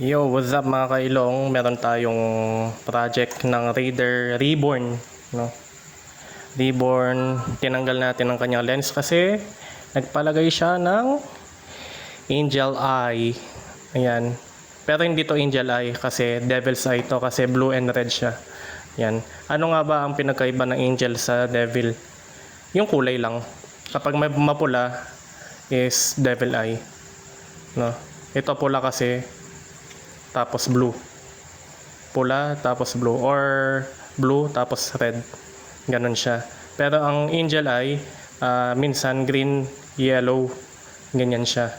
Yo, what's up mga kailong? Meron tayong project ng Raider Reborn, no? Reborn, tinanggal natin ang kanyang lens kasi nagpalagay siya ng Angel Eye. Ayan. Pero hindi to Angel Eye kasi Devil's Eye to kasi blue and red siya. Yan. Ano nga ba ang pinagkaiba ng Angel sa Devil? Yung kulay lang. Kapag may mapula is Devil Eye. No? Ito pula kasi tapos blue. Pula tapos blue or blue tapos red. Ganon siya. Pero ang Angel Eye minsan green, yellow, ganyan siya.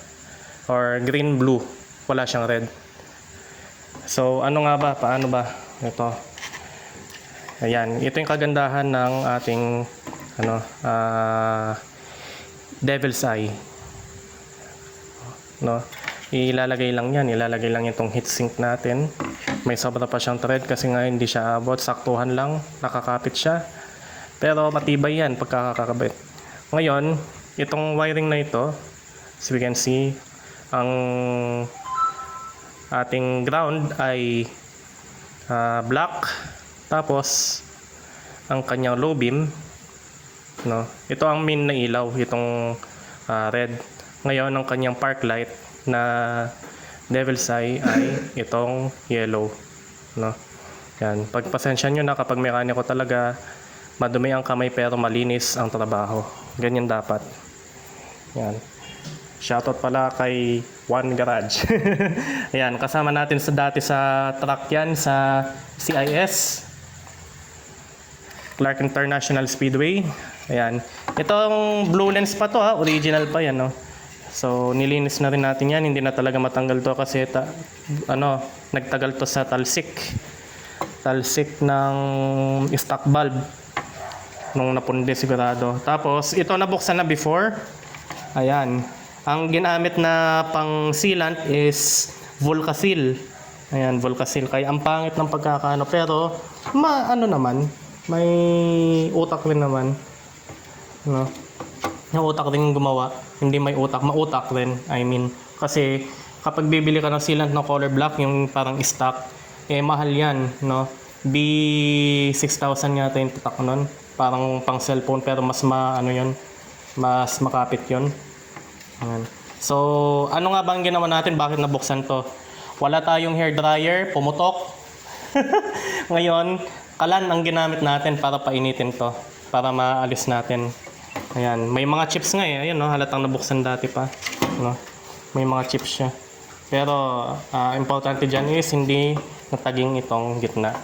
Or green, blue. Wala siyang red. So ano nga ba? Paano ba? Ito. Ayan. Ito yung kagandahan ng ating Devil's Eye. No? Ilalagay lang yan. Ilalagay lang itong heatsink natin. May sobra pa siyang thread kasi nga hindi siya abot. Saktuhan lang. Nakakapit siya. Pero matibay yan pagkakakabit. Ngayon, itong wiring na ito, as we can see, ang ating ground ay black. Tapos, ang kanyang low beam, no? Ito ang main na ilaw, itong red. Ngayon, ang kanyang park light na Devil's Eye ay itong yellow, no? Yan, pagpasensya nyo na kapag mekaniko talaga madumi ang kamay pero malinis ang trabaho. Ganyan dapat. Yan. Shoutout pala kay One Garage. Ayan, kasama natin dati sa truck yan sa CIS, Clark International Speedway. Ayan. Itong blue lens pa to original pa yan, no? So, nilinis na rin natin yan. Hindi na talaga matanggal to kasi nagtagal to sa talsik. Talsik ng stock bulb. Nung napundi sigurado. Tapos, ito nabuksan na before. Ayan. Ang ginamit na pang sealant is Volcasil. Ayan, Volcasil. Kaya ang pangit ng pagkakaano. Pero, naman. May utak rin naman. No? Yung utak rin gumawa. Hindi may utak, mautak rin. I mean, kasi kapag bibili ka ng sealant na color black, yung parang stock, mahal yan, no? B6000 yata yung tatak nun. Parang pang cellphone, pero mas mas makapit yun. Ayan. So, ano nga ba ang ginawa natin? Bakit nabuksan to? Wala tayong hair dryer, pumutok. Ngayon, kalan ang ginamit natin para painitin to, para maalis natin. Ayan, may mga chips nga ayun, no? Halatang nabuksan dati pa, no? May mga chips siya. Pero importante dyan is hindi nataging itong gitna.